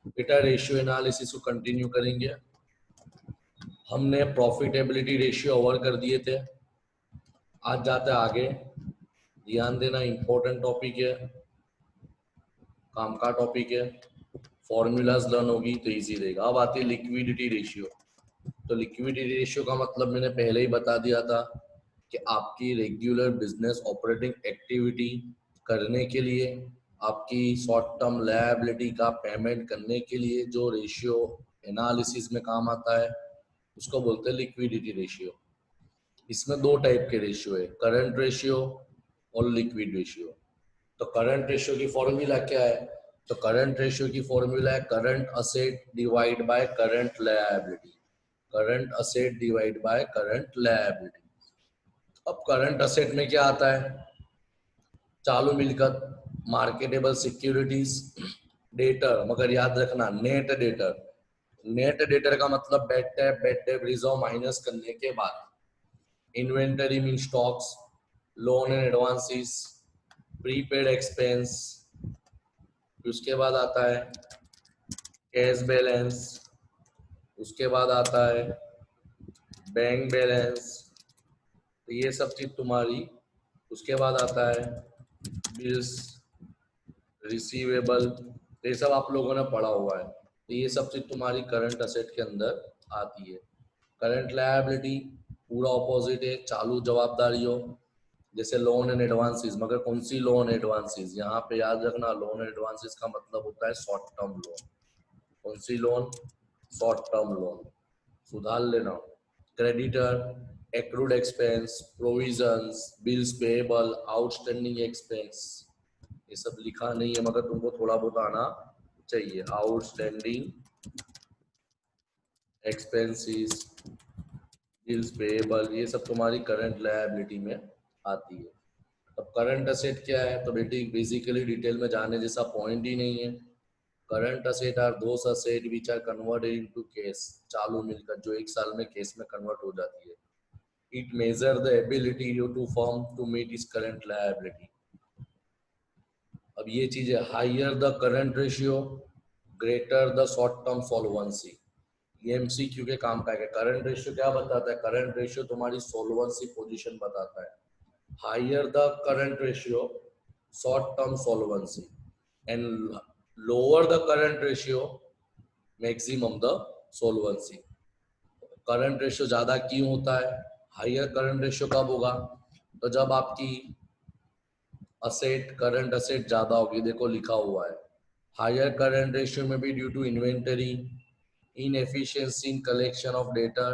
बेटा ratio analysis को continue करेंगे। हमने प्रॉफिटेबिलिटी रेशियो कवर कर दिए थे। आज जाते हैं आगे। ध्यान देना, इंपॉर्टेंट टॉपिक है, काम का टॉपिक है। फॉर्मूलाज लर्न होगी तो इजी रहेगा। अब आती है लिक्विडिटी रेशियो। तो लिक्विडिटी रेशियो का मतलब मैंने पहले ही बता दिया था कि आपकी रेगुलर बिजनेस ऑपरेटिंग एक्टिविटी करने के लिए, आपकी शॉर्ट टर्म लायबिलिटी का पेमेंट करने के लिए जो रेशियो एनालिसिस में काम आता है उसको बोलते हैं लिक्विडिटी रेशियो। इसमें दो टाइप के रेशियो है, करंट रेशियो और लिक्विड रेशियो। तो करंट रेशियो की फॉर्मूला क्या है? तो करंट रेशियो की फॉर्मूला है current asset divide by current liability. Current asset divide by current liability. अब करंट असेट में क्या आता है? चालू मिलकत, मार्केटेबल सिक्योरिटीज, डेटर, मगर याद रखना नेट डेटर। नेट डेटर का मतलब बेड डेट रिजर्व माइनस करने के बाद। Inventory mean stocks, loan and advances, prepaid expense. उसके बाद आता है कैश बैलेंस, उसके बाद आता है बैंक बैलेंस। तो ये सब चीज तुम्हारी। उसके बाद आता है बिल्स, रिसीवेबल। ये सब आप लोगों ने पढ़ा हुआ है। तो ये सब चीज तुम्हारी करंट असेट के अंदर आती है। करंट लायबिलिटी पूरा ऑपोजिट है, चालू जवाबदारियों, जैसे लोन एंड एडवांसेस। मगर कौन सी लोन एडवांसेस? यहाँ पे याद रखना, लोन एंड एडवांसेस का मतलब होता है शॉर्ट टर्म लोन। कौन सी लोन? Short term loan. सुधार लेना। Creditor, accrued expense, provisions, bills payable, outstanding expense. ये सब लिखा नहीं है मगर तुमको थोड़ा बहुत आना चाहिए। आउटस्टैंडिंग एक्सपेंसेस, बिल्स पेएबल, ये सब तुम्हारी करंट लायबिलिटी में आती है। अब करंट असेट क्या है? तो बेसिकली डिटेल में जाने जैसा पॉइंट ही नहीं है। Current asset are those asset which are converted into cash. चालू मिलकत जो एक साल में कैश में कन्वर्ट हो जाती है। It measure the ability to firm to meet its current liability. अब ये चीज है, higher the current ratio greater the short term solvency. ये एमसीक्यू के काम का है। करंट रेशियो क्या बताता है? करंट रेशियो तुम्हारी सॉल्वेंसी पोजीशन बताता है। Higher the current ratio short term solvency and lower the current ratio maximum the solvency. Current ratio ज्यादा क्यों होता है? हायर करंट रेशियो कब होगा? तो जब आपकी असेट, करंट असेट ज्यादा होगी। देखो लिखा हुआ है हायर करंट रेशियो में भी due to inventory, inefficiency in collection of data,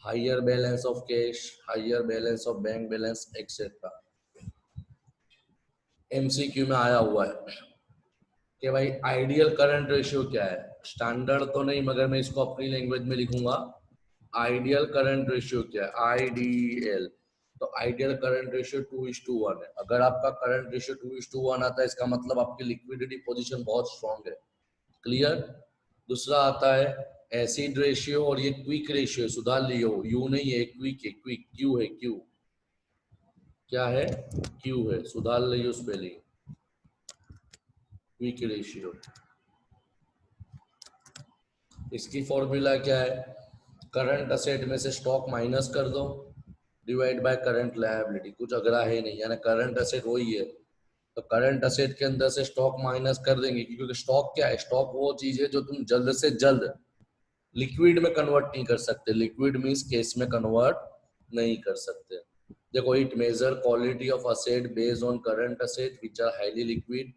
higher balance of cash, higher balance of bank balance etcetera. MCQ में आया हुआ है कि भाई आइडियल करंट रेशियो क्या है। स्टैंडर्ड तो नहीं मगर मैं इसको अपनी लैंग्वेज में लिखूंगा। आइडियल करंट रेशियो क्या है? आईडीएल। तो आइडियल करंट रेशियो 2:1 है। अगर आपका करंट रेशियो 2:1 आता है इसका मतलब आपकी लिक्विडिटी पोजीशन बहुत स्ट्रांग है। क्लियर? दूसरा आता है एसिड रेशियो, और ये क्विक रेशियो। सुधार लियो, यू नहीं है, क्विक है, क्विक। क्यू है, क्यू। क्या है? क्यू है। सुधार लियो स्पेलिंग। Quick ratio. इसकी फॉर्मूला क्या है? करंट असेट में से स्टॉक माइनस कर दो डिवाइड बाय करंट लायबिलिटी। कुछ अगला है नहीं, यानी करंट असेट वही है। तो करंट असेट के अंदर से स्टॉक माइनस कर देंगे, क्योंकि स्टॉक क्या है? स्टॉक वो चीज है जो तुम जल्द से जल्द लिक्विड में कन्वर्ट नहीं कर सकते। लिक्विड मीन्स केस में कन्वर्ट नहीं कर सकते। देखो, it measure quality of asset based on current asset which are highly liquid.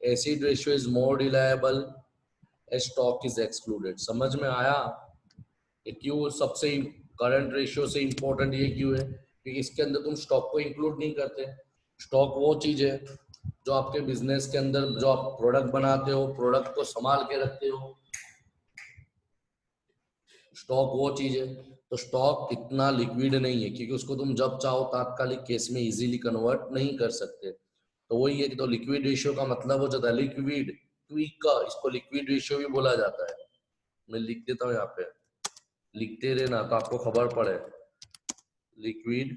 Acid ratio is more reliable, stock is excluded. समझ में आया? ये क्यों सबसे करंट रेशियो से इंपॉर्टेंट ये क्यों है? क्योंकि इसके अंदर तुम स्टॉक को इंक्लूड नहीं करते। स्टॉक वो चीज है जो आपके बिजनेस के अंदर, जो आप प्रोडक्ट बनाते हो, प्रोडक्ट को संभाल के रखते हो। स्टॉक वो चीज है। तो स्टॉक इतना लिक्विड नहीं है क्योंकि उसको तुम जब चाहो तात्कालिक केस में इजीली कन्वर्ट नहीं कर सकते। तो वही है कि तो लिक्विड रेशियो का मतलब हो जाता है लिक्विड क्विक का। इसको लिक्विड रेशियो भी बोला जाता है। मैं लिख देता हूँ यहाँ पे, लिखते रहना तो आपको खबर पड़े। Liquid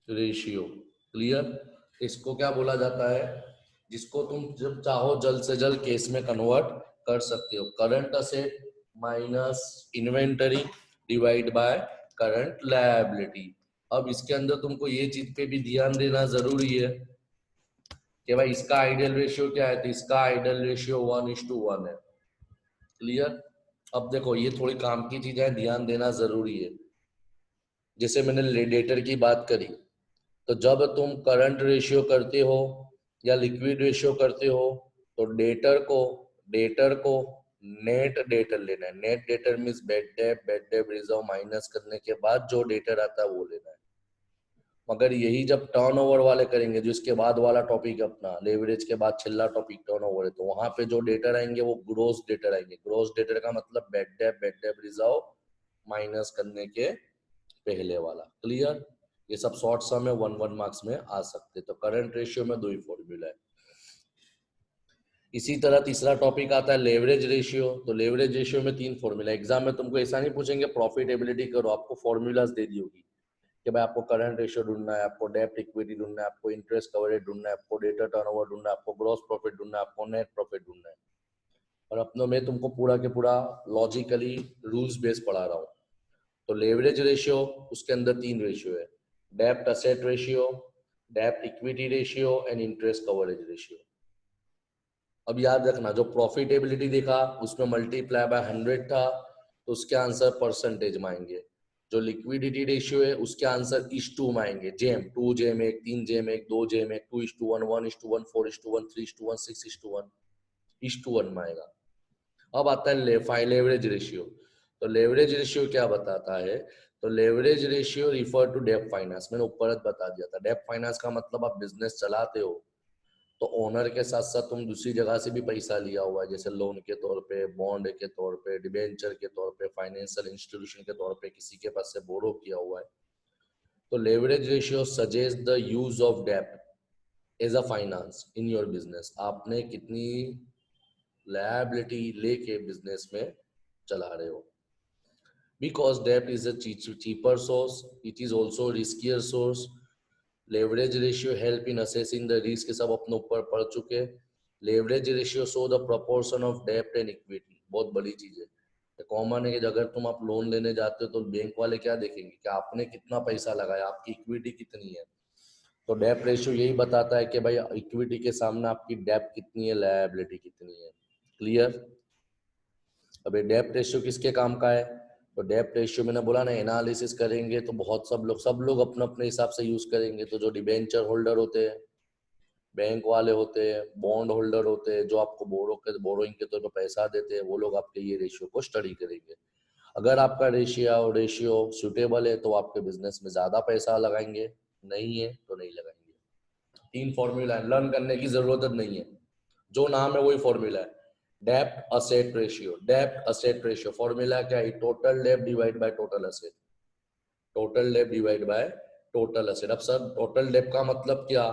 ratio. क्लियर? इसको क्या बोला जाता है? जिसको तुम जब चाहो जल्द से जल्द केस में कन्वर्ट कर सकते हो current asset minus inventory divide by current liability. अब इसके अंदर तुमको ये चीज पे भी ध्यान देना जरूरी है कि भाई इसका आइडियल रेशियो क्या है, तो इसका आइडियल रेशियो 1:1 है। क्लियर। अब देखो ये थोड़ी काम की चीजें ध्यान देना जरूरी है। जैसे मैंने डेटर की बात करी, तो जब तुम करंट रेशियो करते हो या लिक्विड रेशियो करते हो तो डेटर को नेट डेटर लेना है। Net debtor means bed date reserve minus करने के बाद जो डेटर आता है वो लेना है। मगर यही जब टर्नओवर वाले करेंगे, जो इसके बाद वाला टॉपिक है अपना लेवरेज के बाद छिल्ला टॉपिक टर्नओवर है, तो वहां पे जो डेटर आएंगे वो ग्रोस डेटर आएंगे। ग्रोस डेटर का मतलब बेड डेट रिजर्व माइनस करने के पहले वाला। क्लियर। ये सब शॉर्ट सम में 1-1 मार्क्स में आ सकते। तो करंट रेशियो में 2 ही फॉर्मूला है। इसी तरह तीसरा टॉपिक आता है लेवरेज रेशियो। तो लेवरेज रेशियो में 3 फॉर्मूला। एग्जाम में तुमको ऐसा नहीं पूछेंगे प्रॉफिटेबिलिटी करो, आपको फॉर्मूलाज दे दी होगी कि भाई आपको करंट रेशियो ढूंढना है, आपको डेब्ट इक्विटी ढूंढना है, आपको इंटरेस्ट कवरेज ढूंढना है, आपको डेटर टर्नओवर ढूंढना है, आपको ग्रॉस प्रॉफिट ढूंढना है, आपको नेट प्रॉफिट ढूंढना है। और अपनों में तुमको पूरा के पूरा लॉजिकली रूल्स बेस्ड पढ़ा रहा हूँ। तो लेवरेज रेशियो, उसके अंदर 3 रेशियो है, डेब्ट असेट रेशियो, डेब्ट equity ratio and interest coverage ratio. अब याद रखना, जो प्रॉफिटेबिलिटी देखा उसमें मल्टीप्लाई बाय 100 था, तो उसके आंसर परसेंटेज में आएंगे। जो लिक्विडिटी रेशियो है उसके आंसर इस टू में आएंगे। जेम 2 जेम 1 3 जेम 1 2 जेम 1 2:1 1:1 4:1 3:1 6:1 1:1 में आएगा। अब आता है लेवरेज रेशियो। तो लेवरेज रेशियो क्या बताता है, तो लेवरेज रेशियो रिफर टू डेब्ट फाइनेंस। मैंने ऊपर बता दिया था, डेब्ट फाइनेंस का मतलब आप बिजनेस चलाते हो तो ओनर के साथ साथ तुम दूसरी जगह से भी पैसा लिया हुआ है, जैसे लोन के तौर पे, बॉन्ड के तौर पे, डिबेंचर के तौर पे, फाइनेंशियल इंस्टीट्यूशन के तौर पे किसी के पास से बोरो किया हुआ है। तो leverage ratio suggest the use of डेब्ट as a finance in your business. आपने कितनी लायबिलिटी लेके बिजनेस में चला रहे हो। Because debt is a cheaper source, it is also riskier source. Leverage ratio help in assessing the risk, सब अपने ऊपर पढ़ चुके। Leverage ratio show the proportion of debt and equity, बहुत बड़ी चीज है। कॉमन है कि अगर तुम आप लोन लेने जाते हो तो बैंक वाले क्या देखेंगे कि आपने कितना पैसा लगाया, आपकी इक्विटी कितनी है। तो डेप्ट रेशियो यही बताता है कि भाई इक्विटी के सामने आपकी डेप्ट कितनी है, लायबिलिटी कितनी है। क्लियर। अब ये डेप्ट रेशियो किसके काम का है, तो डेप्ट रेशियो मैंने बोला ना, एनालिसिस करेंगे तो बहुत सब लोग अपने अपने हिसाब से यूज करेंगे। तो जो डिबेंचर होल्डर होते हैं, बैंक वाले होते हैं, बॉन्ड होल्डर होते हैं, जो आपको बोरोइंग के तौर पर पैसा देते हैं, वो लोग आपके ये रेशियो को स्टडी करेंगे। अगर आपका रेशियो सुटेबल है तो आपके बिजनेस में ज्यादा पैसा लगाएंगे, नहीं है तो नहीं लगाएंगे। 3 फॉर्मूला है, लर्न करने की जरूरत नहीं है, जो नाम है वही फॉर्मूला है। डेप्ट असेट रेशियो, डेप्ट असेट रेशियो फॉर्मूला क्या है, total dept divide by total asset. Total dept divide by total asset. अब सर टोटल डेप्ट का मतलब क्या,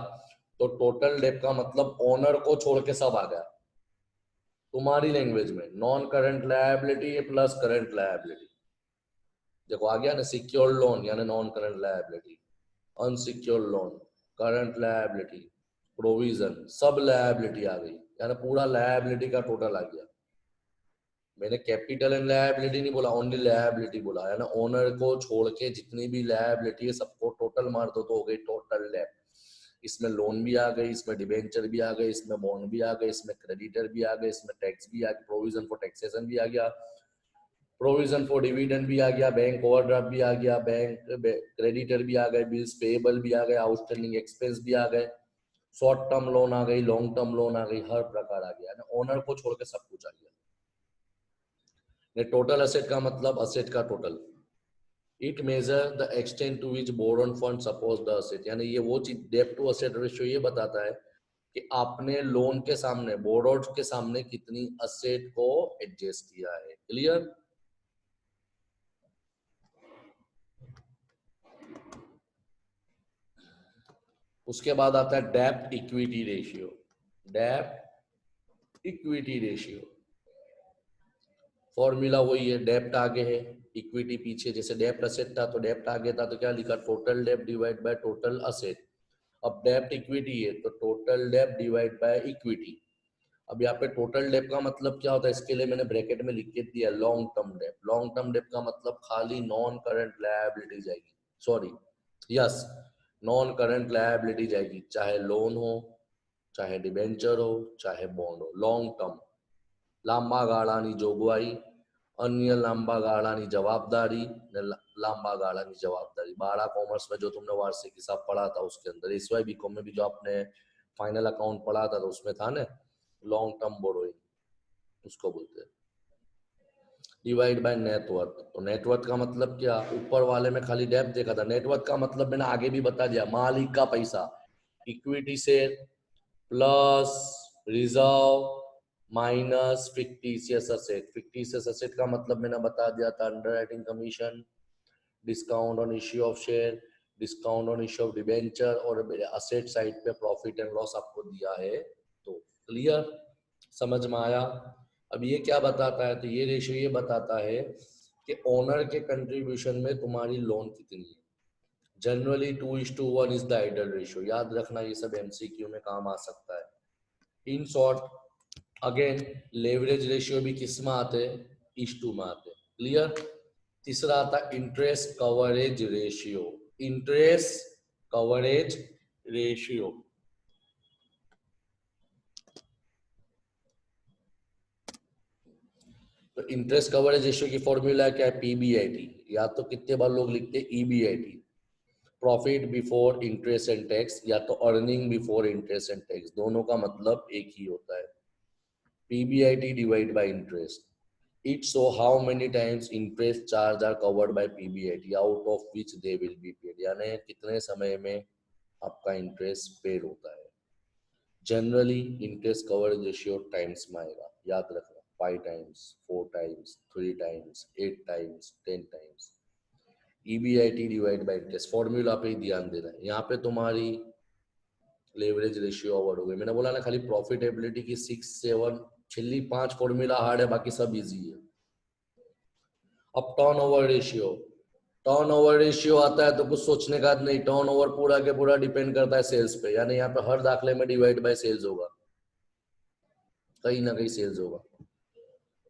तो टोटल डेप्ट का मतलब ओनर को छोड़ के सब आ गया। तुम्हारी लैंग्वेज में non current liability plus current liability. देखो आ गया ना, सिक्योर लोन यानी non current liability, unsecure loan current liability, provision सब लायबिलिटी आ गई, यानी पूरा लायबिलिटी का टोटल आ गया। मैंने कैपिटल एंड लायबिलिटी नहीं बोला, ओनली लायबिलिटी बोला, है ना। ओनर को छोड़ के जितनी भी लायबिलिटी है सबको टोटल मार दो तो हो गई टोटल डेब्ट। इसमें लोन भी आ गई, इसमें डिबेंचर भी आ गए, इसमें बॉन्ड भी आ गए, इसमें क्रेडिटर भी आ गए, इसमें टैक्स भी आ गया, प्रोविजन फॉर टैक्सेशन भी आ गया, प्रोविजन फॉर डिविडेंड भी आ गया, बैंक ओवरड्राफ्ट भी आ गया, बैंक क्रेडिटर भी आ गए, बिल्स पेएबल भी आ गए, आउटस्टैंडिंग एक्सपेंस भी आ गए, शॉर्ट टर्म लोन आ गई, लॉन्ग टर्म लोन आ गई, हर प्रकार आ गया ना। ओनर को छोड़ के सब कुछ आ गया। टोटल असेट का मतलब असेट का total. It measure the extent to which borrowed fund support the asset, यानी ये वो चीज डेब्ट टू असेट रेशियो ये बताता है कि आपने लोन के सामने, बोरोड के सामने कितनी असेट को एडजस्ट किया है। क्लियर। उसके बाद आता है डेब्ट इक्विटी रेशियो। डेब्ट इक्विटी रेशियो फॉर्मूला वही है, डेब्ट आगे है, इक्विटी पीछे। जैसे डेब्ट असेट था तो डेब्ट आगे था, तो क्या लिखा, टोटल डेब्ट डिवाइड बाय टोटल असेट। अब डेब्ट इक्विटी है तो टोटल डेब्ट डिवाइड बाय इक्विटी। अब यहाँ पे टोटल डेप का मतलब क्या होता है, इसके लिए मैंने ब्रैकेट में लिख के दिया long term debt. Long term debt का मतलब खाली नॉन करंट लायबिलिटी जाएगी, sorry yes, non current liability जाएगी, चाहे लोन हो, चाहे डिबेंचर हो, चाहे बॉन्ड हो। लॉन्ग टर्म લાંબા ગાળાની જોગવાઈ, अन्य લાંબા ગાળાની જવાબદારી ને લાંબા ગાળાની જવાબદારી। 12 कॉमर्स में जो तुमने वार्षिक हिसाब पढ़ा था उसके अंदर, एसवाई बीकॉम में भी जो आपने फाइनल अकाउंट पढ़ा था तो उसमें था ना लॉन्ग टर्म बोरोइंग, उसको बोलते हैं। डिवाइड बाय नेटवर्थ, तो नेटवर्थ का मतलब क्या, ऊपर वाले में खाली डेप्थ देखा था, नेटवर्थ का मतलब मैंने आगे भी बता दिया, मालिक का पैसा, equity share plus reserve minus fictitious asset. Fictitious asset का मतलब मैंने बता दिया था, underwriting commission, discount on issue of share, discount on issue of debenture, और असेट साइड पे प्रॉफिट एंड लॉस आपको दिया है। तो क्लियर, समझ में आया। अब ये क्या बताता है, तो ये रेशियो ये बताता है कि ओनर के कंट्रीब्यूशन में तुम्हारी लोन कितनी है। Generally 2:1 is the ideal ratio, याद रखना, ये सब एमसीक्यू में काम आ सकता है। In short again leverage ratio भी किस में आते हैं, 1:2 में आते हैं। क्लियर। तीसरा आता है interest coverage ratio. Interest coverage ratio, तो इंटरेस्ट कवरेज रेशियो की फॉर्मूला क्या है, पीबीआईटी, या तो कितने बार लोग लिखते हैं EBIT, profit before interest and tax, या तो earning before interest and tax, दोनों का मतलब एक ही होता है। PBIT divided by interest. It show how many times interest charge are covered by PBIT, out of which they will be paid, यानी कितने समय में आपका इंटरेस्ट पेड होता है। Generally interest coverage ratio times में आएगा, याद रखना, 5 times, 4 times, 3 times, 8 times, 10 times. EBIT divide by interest, formula पे ही ध्यान देना है। यहाँ पे तुम्हारी लेवरेज रेशियो अवॉर्ड हो गई। मैंने बोला ना खाली प्रॉफिटेबिलिटी की 6, 7 छिल्ली 5 फॉर्मूला हार्ड है, बाकी सब इजी है। अब टर्नओवर रेशियो, टर्नओवर रेशियो आता है तो कुछ सोचने का नहीं, टर्नओवर पूरा के पूरा डिपेंड करता है सेल्स पे, यानी यहाँ पे हर दाखले में डिवाइड बाय सेल्स होगा, कहीं ना कहीं सेल्स होगा।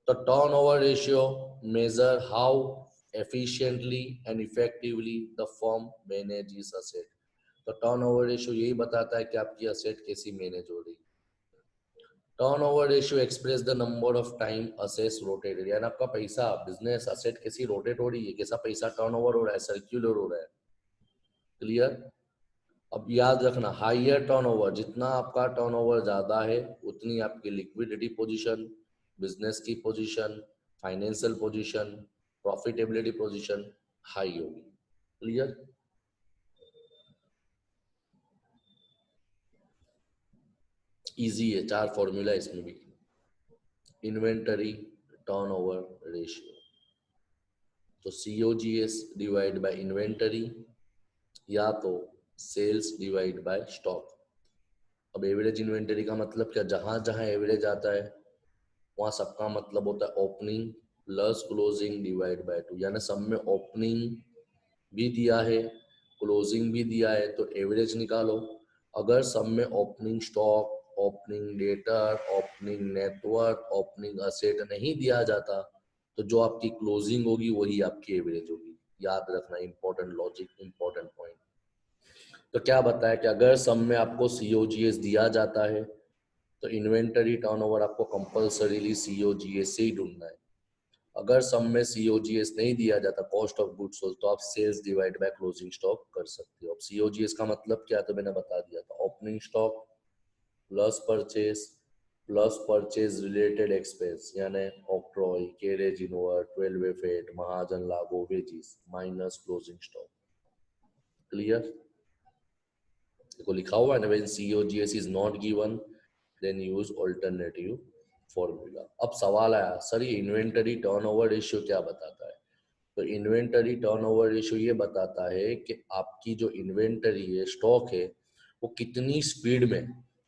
तो turnover ratio major how efficiently and effectively the firm manages asset. तो टर्नओवर रेशियो यही बताता है कि आपकी असेट कैसी मैनेज हो रही है। Turnover ratio express the number of time assets rotated, यानी आपका पैसा, बिजनेस असेट कैसी रोटेट हो रही है, कैसा पैसा टर्नओवर हो रहा है, सर्कुलर हो रहा है। क्लियर। अब याद रखना, हाइयर टर्नओवर, जितना आपका टर्नओवर ज्यादा है उतनी आपकी लिक्विडिटी पोजीशन, बिजनेस की position, financial position, profitability position high होगी। क्लियर। इजी है, 4 फॉर्मूला इसमें भी। इन्वेंटरी टर्नओवर रेशियो, तो COGS डिवाइड बाय इन्वेंटरी, या तो सेल्स डिवाइड बाय स्टॉक। अब एवरेज इन्वेंटरी का मतलब क्या, जहां जहां एवरेज आता है वहां सबका मतलब होता है opening plus closing divide by 2, यानी सब में ओपनिंग भी दिया है, क्लोजिंग भी दिया है, तो एवरेज निकालो। अगर सब में opening stock, opening debtor, opening network, opening asset नहीं दिया जाता तो जो आपकी क्लोजिंग होगी वही आपकी एवरेज होगी। याद रखना, इंपॉर्टेंट लॉजिक, इंपॉर्टेंट पॉइंट। तो क्या बताया कि अगर सब में आपको COGS दिया जाता है तो इन्वेंटरी टर्नओवर आपको कंपल्सरीली COGS से ही ढूंढना है। अगर सब में COGS नहीं दिया जाता, कॉस्ट ऑफ गुड्स सोल्ड, तो आप sales divide by closing stock कर सकते हो। अब COGS का मतलब क्या है तो मैंने बता दिया था, opening stock plus purchase related expense, यानी ऑक्ट्रॉय, कैरेज इनवर्ड, 12F8, महाजन लागो, wages, minus closing stock. Clear. देखो लिखा हुआ है ना, when COGS is not given then use alternative formula. अब सवाल आया, सर ये इन्वेंटरी टर्नओवर रेशियो क्या बताता है? तो इन्वेंटरी टर्नओवर रेशियो ये बताता है कि आपकी जो इन्वेंटरी है, स्टॉक है, वो कितनी स्पीड में,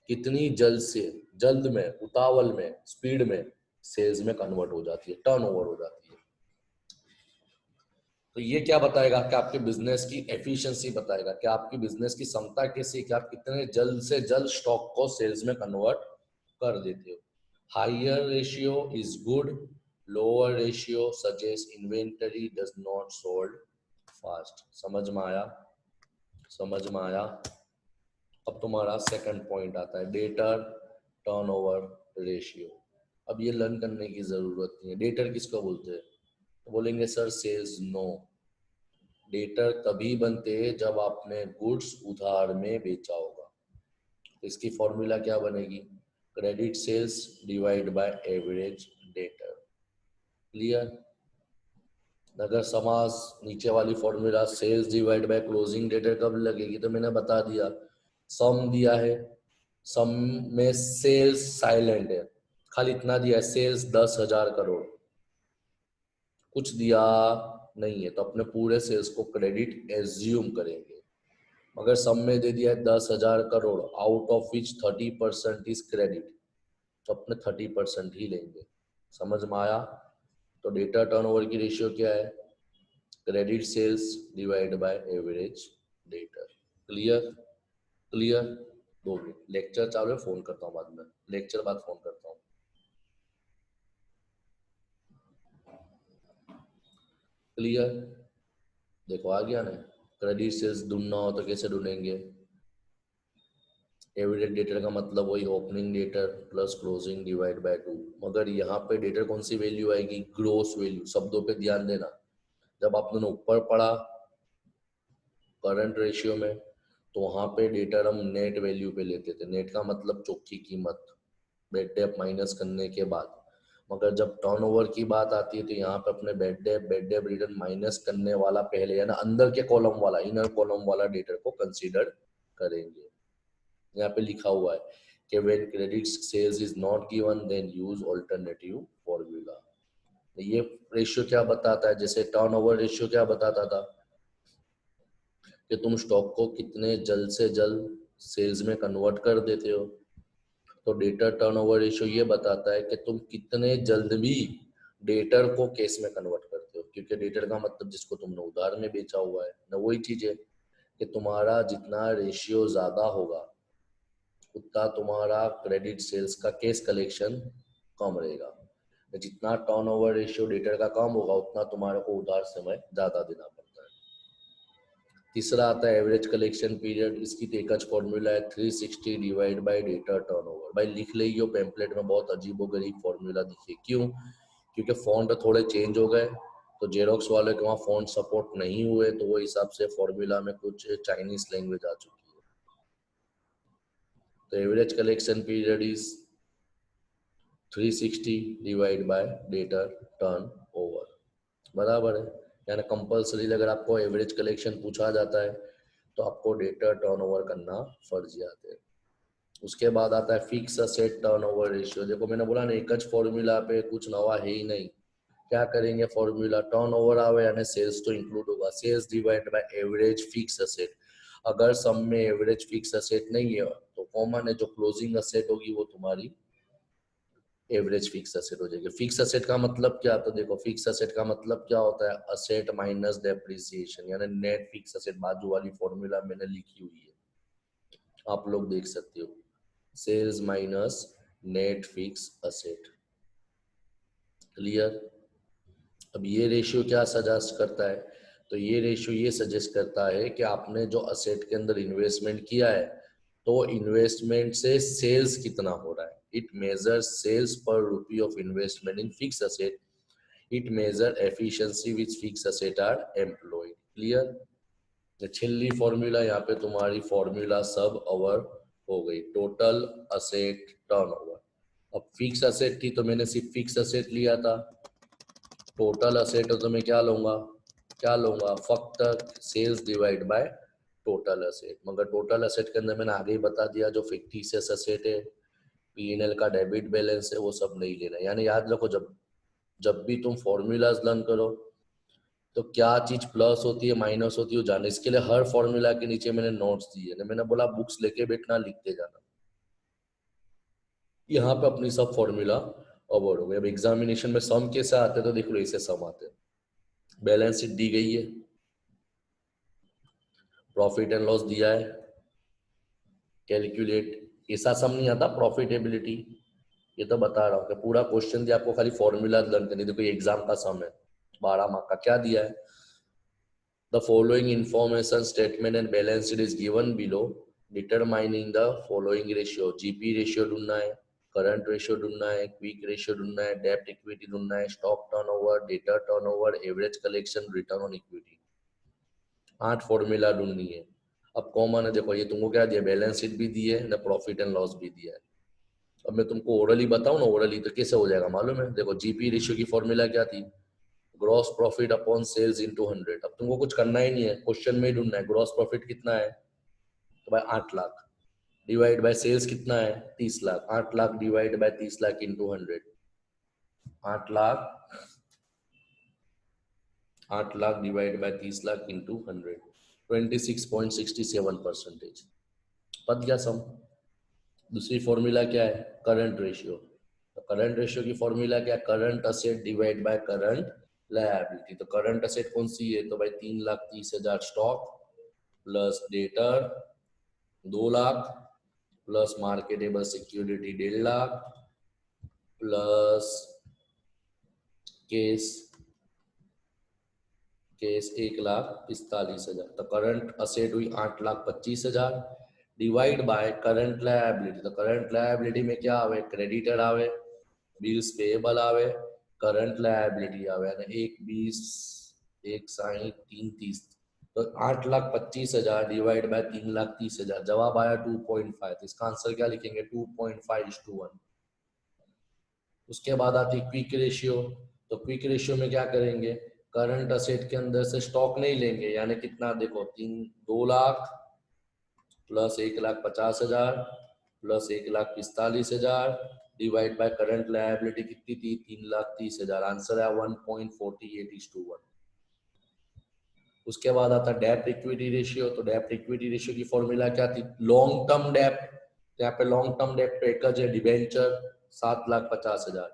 कितनी जल्द में, उतावल में, स्पीड में सेल्स में कन्वर्ट हो जाती है, टर्नओवर हो जाती है। तो ये क्या बताएगा कि आपके बिजनेस की एफिशिएंसी बताएगा कि आपकी बिजनेस की क्षमता कैसी, कि आप कितने जल्द से जल्द स्टॉक को सेल्स में कन्वर्ट कर देते हो। Higher ratio is good, lower ratio suggests inventory does not sold fast. समझ में आया? समझ में आया? अब तुम्हारा सेकंड पॉइंट आता है डेटर टर्नओवर रेशियो। अब ये लर्न करने की जरूरत नहीं है। डेटर किसको बोलते हैं? तो बोलेंगे सर सेल्स। नो, डेटर तभी बनते हैं जब आपने गुड्स उधार में बेचा होगा। तो इसकी फॉर्मूला क्या बनेगी? Credit sales divide by average debtor. Clear? अगर समास नीचे वाली formula sales divide by closing debtor कब लगेगी? तो मैंने बता दिया, सम दिया है, सम में सेल्स साइलेंट है, खाली इतना दिया है सेल्स 10,000 करोड़, कुछ दिया नहीं है, तो अपने पूरे सेल्स को क्रेडिट एज्यूम करेंगे। मगर सम में दे दिया है 10,000 crore, out of which 30% is credit, तो अपने 30% ही लेंगे। समझ में आया? तो डेटा टर्नओवर की रेशियो क्या है? Credit sales divide by average debtor. Clear? Clear? 2 minute, lecture चालू है, फोन करता हूँ बाद में, लेक्चर बाद फोन करता हूँ। क्लियर? देखो आ गया ना? क्रेडिट सेल्स ढूंढना हो तो कैसे ढूंढेंगे? एवरेज डेटर का मतलब वही opening debtor plus closing divide by 2। मगर यहाँ पे डेटर कौन सी वैल्यू आएगी? Gross value. शब्दों पे ध्यान देना। जब आपने ऊपर पढ़ा करंट रेशियो में, तो वहां पे डेटर हम नेट वैल्यू पे लेते थे। नेट का मतलब चौखी कीमत, बेड डेप माइनस करने के बाद। मगर जब टर्नओवर की बात आती है तो यहाँ पे अपने बेड डेप रिटर्न माइनस करने वाला पहले, यानी अंदर के कॉलम वाला, इनर कॉलम वाला डेटर को कंसीडर करेंगे। यहाँ पे लिखा हुआ है कि when credit sales is not given then use alternative formula. ये रेशियो क्या बताता है? जैसे टर्नओवर रेशियो क्या बताता था कि तुम स्टॉक को कितने जल्द से जल्द सेल्स में कन्वर्ट कर देते हो। तो डेटर टर्नओवर रेशियो ये बताता है कि तुम कितने जल्द भी डेटर को कैश में कन्वर्ट करते हो, क्योंकि डेटर का मतलब जिसको तुमने उधार में बेचा हुआ है ना। वही चीज है कि तुम्हारा जितना रेशियो ज्यादा होगा उतना तुम्हारा क्रेडिट सेल्स का कैश कलेक्शन कम रहेगा। जितना टर्नओवर रेशियो डेटर का कम होगा उतना तुम्हारे को उधार समय ज्यादा देना पड़ता है। तीसरा आता है एवरेज कलेक्शन पीरियड। इसकी तो एक फॉर्मूला है 360 डिवाइड बाय डेटा टर्नओवर। भाई लिख लीजिए, पेम्पलेट में बहुत अजीबोगरीब फॉर्मूला दिखे। क्यों? क्योंकि फॉन्ट थोड़े चेंज हो गए, तो जेरोक्स वाले के वहाँ फॉन्ट सपोर्ट नहीं हुए, तो वो हिसाब से फॉर्मूला में कुछ चाइनीज लैंग्वेज आ चुकी है। तो average collection period is 360 divide by data turn over, बराबर है। यानी कंपल्सरी अगर आपको एवरेज कलेक्शन पूछा जाता है तो आपको डेटा टर्नओवर करना फर्जियात है। उसके बाद आता है फिक्स असेट टर्नओवर रेशियो। देखो मैंने बोला ना, एक फॉर्मूला पे कुछ नवा है ही नहीं। क्या करेंगे? फॉर्मूला टर्नओवर आवे यानी सेल्स तो इंक्लूड होगा, sales divide by average fix asset. अगर सम में एवरेज फिक्स असेट नहीं है तो कॉमन है, जो क्लोजिंग असेट होगी वो तुम्हारी एवरेज फिक्स असेट हो जाएगी। फिक्स असेट का मतलब क्या? तो देखो फिक्स असेट का मतलब क्या होता है? असेट माइनस डेप्रिसिएशन, यानी नेट फिक्स असेट। बाजू वाली फॉर्मूला मैंने लिखी हुई है, आप लोग देख सकते हो। Sales minus net fix asset. Clear? अब ये रेशियो क्या सजेस्ट करता है? तो ये रेशियो ये सजेस्ट करता है कि आपने जो असेट के अंदर इन्वेस्टमेंट किया है तो इन्वेस्टमेंट से सेल्स कितना हो रहा है। It measures sales per rupee of investment in fix asset. It measure efficiency which fix asset are employed. Clear? छिल्ली फॉर्मूला यहाँ पे तुम्हारी फॉर्मूला सब ओवर हो गई। Total asset turnover. अब फिक्स असेट थी तो मैंने सिर्फ फिक्स असेट लिया था। टोटल असेट हो तो मैं क्या लूंगा? क्या लूंगा? फक्त sales divide by total asset. मगर टोटल असेट के अंदर मैंने आगे ही बता दिया, जो फिक्टिशियस असेट है, पीएनएल का डेबिट बैलेंस है, वो सब नहीं लेना। यानी याद रखो, जब जब भी तुम फॉर्मूलाज लर्न करो तो क्या चीज प्लस होती है माइनस होती है जाने, इसके लिए हर फॉर्मूला के नीचे मैंने नोट्स दिए ना। मैंने बोला बुक्स लेके बैठना, लिखते जाना। यहाँ पे अपनी सब फॉर्मूला अवॉर्ड हो गए। अब एग्जामिनेशन में सम कैसे आते हैं तो देख लो, ऐसे सम आते हैं। बैलेंस शीट दी गई है, प्रॉफिट एंड लॉस दिया है, कैलकुलेट। ऐसा सम नहीं आता प्रॉफिटेबिलिटी, ये तो बता रहा हूँ कि पूरा क्वेश्चन दिया आपको, खाली फॉर्मूला लर्न करनी। देखो ये एग्जाम का सम है 12 मार्क का। क्या दिया है? The following information statement and balance sheet is given below, determining the following ratio. GP ratio ढूंढना है, करंट रेशियो ढूंढना है, क्विक रेशियो ढूंढना है, डेब्ट इक्विटी ढूंढना है, stock turnover, debtor turnover, average collection, return on equity. 8 formula ढूंढनी है। अब कॉमन है, देखो ये तुमको क्या दिया, बैलेंस शीट भी दी है ना, प्रॉफिट एंड लॉस भी दिया है। अब मैं तुमको ओरली बताऊं ना, ओरली तो कैसे हो जाएगा मालूम है? देखो जीपी रेशियो की फॉर्मूला क्या थी, gross profit upon sales into 100। अब तुमको कुछ करना ही नहीं है, क्वेश्चन में ही ढूंढना है ग्रॉस प्रॉफिट कितना है, तो भाई 8 लाख डिवाइड बाय सेल्स कितना है 30 lakh, 8 lakh divide by 30 lakh into 100, 8 lakh 8 lakh divide by 30 lakh into 100, 26.67%। पद गया सम। दूसरी फॉर्मूला क्या है, करंट रेशियो। तो करंट रेशियो की फॉर्मूला क्या है, current asset divide by current liability. तो करंट असेट कौन सी है, तो भाई 3,30,000 stock plus debtor 2 lakh plus marketable security 1.5 lakh plus case case 1,45,000। तो करंट असेट हुई 8,25,000 डिवाइड बाय करंट लायबिलिटी। तो करंट लायबिलिटी में क्या आवे, क्रेडिटर आवे, बिल्स पेएबल आवे, करंट लायबिलिटी आवे, यानी 1,20, 1,60, 3,30। तो 8,25,000 डिवाइड बाय 3,30,000, जवाब आया 2.5। तो इसका आंसर क्या लिखेंगे, 2.5:1। उसके बाद आती क्विक रेशियो। तो क्विक रेशियो में क्या करेंगे, करंट असेट के अंदर से स्टॉक नहीं लेंगे, यानी कितना देखो 2 lakh plus 1,50,000 plus 1,45,000 divide by current liability कितनी थी 3,30,000। आंसर है 1.48:1। उसके बाद आता डेब्ट इक्विटी रेशियो। तो डेब्ट इक्विटी रेशियो की फॉर्मूला क्या थी, लॉन्ग टर्म डेब्ट। यहाँ पे लॉन्ग टर्म डेब्ट पैकेज है डिबेंचर 7,50,000,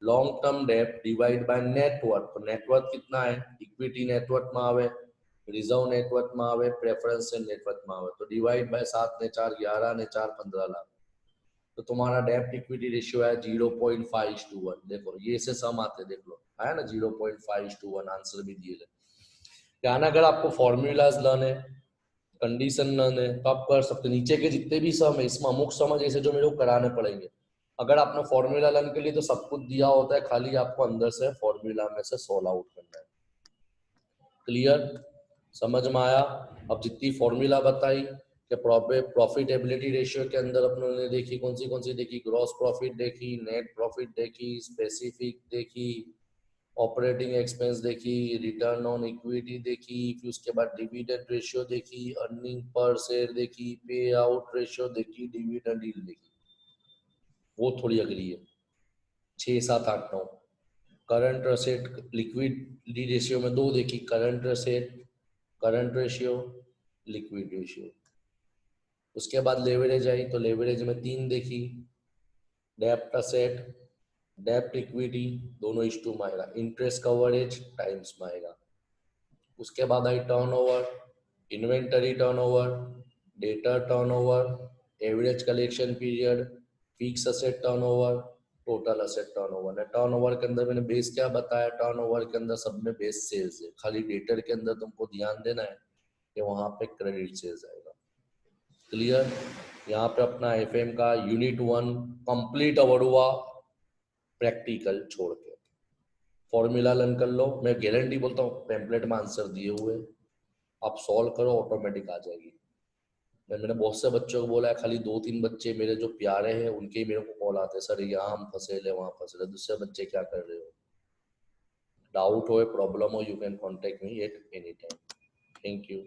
लॉन्ग टर्म डेब्ट डिवाइड बाय नेटवर्थ। तो नेटवर्थ कितना है, इक्विटी नेटवर्थ में आवे, रिजर्व नेटवर्थ में आवे, प्रेफरेंशियल नेटवर्थ में आवे। तो डिवाइड बाय 7 ने 4 11 ने 4 15 लाख। तो तुम्हारा डेब्ट इक्विटी रेशियो है 0.5:1। देखो ये से सम आते, देख लो आया ना 0.5:1, आंसर भी दिए। क्या ना, अगर आपको फॉर्मूलाज लर्न है, कंडीशन लर्न है, तो आप कर सकते। नीचे के जितने भी सम है इसमें अमुक सम है जैसे जो मेरे को कराने पड़ेंगे। अगर आपने फॉर्मूला लर्न के लिए तो सब कुछ दिया होता है, खाली आपको अंदर से फॉर्मूला में से सॉल्व आउट करना है। क्लियर, समझ में आया? अब जितनी फॉर्मूला बताई कि प्रॉफिटेबिलिटी रेशियो के अंदर अपनों ने देखी कौन सी देखी, ग्रॉस प्रॉफिट देखी, नेट प्रॉफिट देखी, स्पेसिफिक देखी, ऑपरेटिंग एक्सपेंस देखी, रिटर्न ऑन इक्विटी देखी, फिर उसके बाद डिविडेंड रेशियो देखी, अर्निंग पर शेयर देखी, पे आउट रेशियो देखी, डिविडेंड यील्ड देखी। वो थोड़ी अगली है, 6 7 8 9। करंट असेट लिक्विडिटी रेशियो में 2 देखी, current asset current ratio liquid ratio. उसके बाद लेवरेज आई, तो लेवरेज में 3 देखी, डेप्ट असेट डेप्ट इक्विटी दोनों इस टू में आएगा, इंटरेस्ट कवरेज टाइम्स में आएगा। उसके बाद आई turnover, inventory turnover, debtor turnover, average collection period, fix asset turnover, total asset turnover. है टर्नओवर के अंदर मैंने बेस क्या बताया, टर्नओवर के अंदर सब में बेस सेल्स है, खाली डेटर के अंदर तुमको ध्यान देना है कि वहां पे क्रेडिट सेल्स आएगा। क्लियर, यहाँ पे अपना एफएम का यूनिट 1 कंप्लीट अवर हुआ, प्रैक्टिकल छोड़ के। फॉर्मूला लर्न कर लो, मैं गारंटी बोलता हूँ टेम्पलेट में आंसर दिए हुए, आप सॉल्व करो ऑटोमेटिक आ जाएगी। मैंने बहुत से बच्चों को बोला है, खाली 2-3 बच्चे मेरे जो प्यारे हैं उनके ही मेरे को कॉल आते हैं, सर यहाँ हम फंसे ले वहाँ फंसे ले, दूसरे बच्चे क्या कर रहे हो। डाउट हो, प्रॉब्लम हो, you can contact me at any time. Thank you.